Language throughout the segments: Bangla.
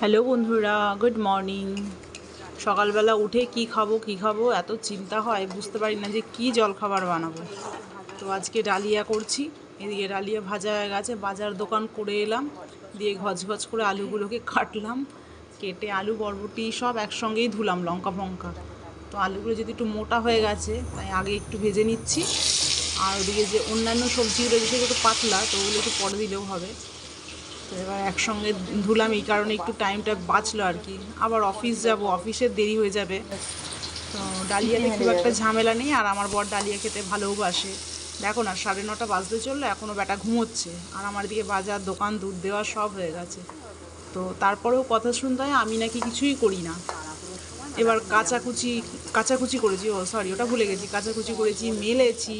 হ্যালো বন্ধুরা, গুড মর্নিং। সকালবেলা উঠে কি খাবো এত চিন্তা হয়, বুঝতে পারি না যে কি জলখাবার বানাবো। তো আজকে ডালিয়া করছি। এদিকে ডালিয়া ভাজা হয়ে গেছে, বাজার দোকান করে এলাম, দিয়ে ঘচ করে আলুগুলোকে কাটলাম, কেটে আলু বরবটি সব একসঙ্গেই ধুলাম লঙ্কা ফঙ্কা। তো আলুগুলো যদি একটু মোটা হয়ে গেছে তাই আগে একটু ভেজে নিচ্ছি। আর ওদিকে যে অন্যান্য সবজিগুলো যেগুলো একটু পাতলা, তো ওগুলো একটু পরে দিলেও হবে। তো এবার একসঙ্গে ধুলাম, এই কারণে একটু টাইমটা বাঁচলো আর কি। আবার অফিস যাব, অফিসের দেরি হয়ে যাবে। তো ডালিয়াতে খুব একটা ঝামেলা নেই, আর আমার বর ডালিয়া খেতে ভালোবাসে। দেখো না, 9:30 বাজতে চললো, এখনও বেটা ঘুমোচ্ছে, আর আমার দিকে বাজার দোকান দুধ দেওয়া সব হয়ে গেছে। তো তারপরেও কথা শুনতে হয় আমি নাকি কিছুই করি না। এবার কাচাকুচি করেছি, সরি ওটা ভুলে গেছি, কাচাকুচি করেছি, মেলেছি,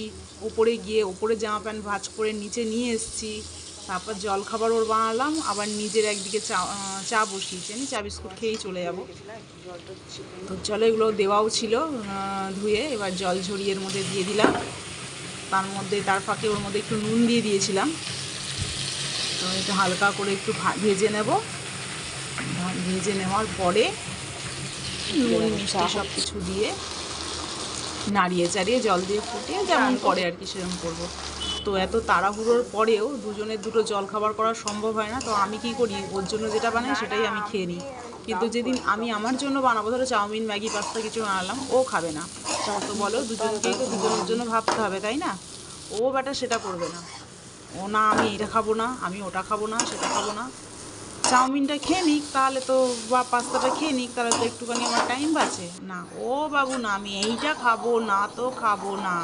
ওপরে গিয়ে ওপরে জামা প্যান্ট ভাঁজ করে নিচে নিয়ে এসেছি। তারপর জলখাবার ওর বানালাম, আবার নিজের একদিকে চা বসিয়েছি, আমি চা বিস্কুট খেয়েই চলে যাব। তো চলো, এগুলো দেওয়াও ছিল ধুয়ে, এবার জল ঝরিয়ে এর মধ্যে দিয়ে দিলাম। তার ফাঁকে ওর মধ্যে একটু নুন দিয়ে দিয়েছিলাম। তো একটু হালকা করে একটু ভেজে নেব। ভেজে নেওয়ার পরে নুন মিষ্টি সব কিছু দিয়ে নাড়িয়ে চাড়িয়ে জল দিয়ে ফুটিয়ে যেমন করে আর কি সেরকম করব। তো এত তাড়াহুড়োর পরেও দুজনের দুটো জল খাবার করা সম্ভব হয় না, তো আমি কি করি, ওর জন্য যেটা বানাই সেটাই আমি খেয়ে নিই। কিন্তু যেদিন আমি আমার জন্য বানাবো, ধরো চাউমিন ম্যাগি পাস্তা কিছু বানালাম, ও খাবে না। তো বলো, দুজনকেই তো দুজনের জন্য ভাবতে হবে, তাই না? ও বেটা সেটা করবে না। ও না, আমি এটা খাবো না, আমি ওটা খাবো না, সেটা খাবো না। চাউমিনটা খেয়ে নিক তাহলে তো, বা পাস্তাটা খেয়ে নিক তাহলে তো একটুখানি আমার টাইম বাঁচে না। ও বাবু না, আমি এইটা খাবো না তো খাবো না।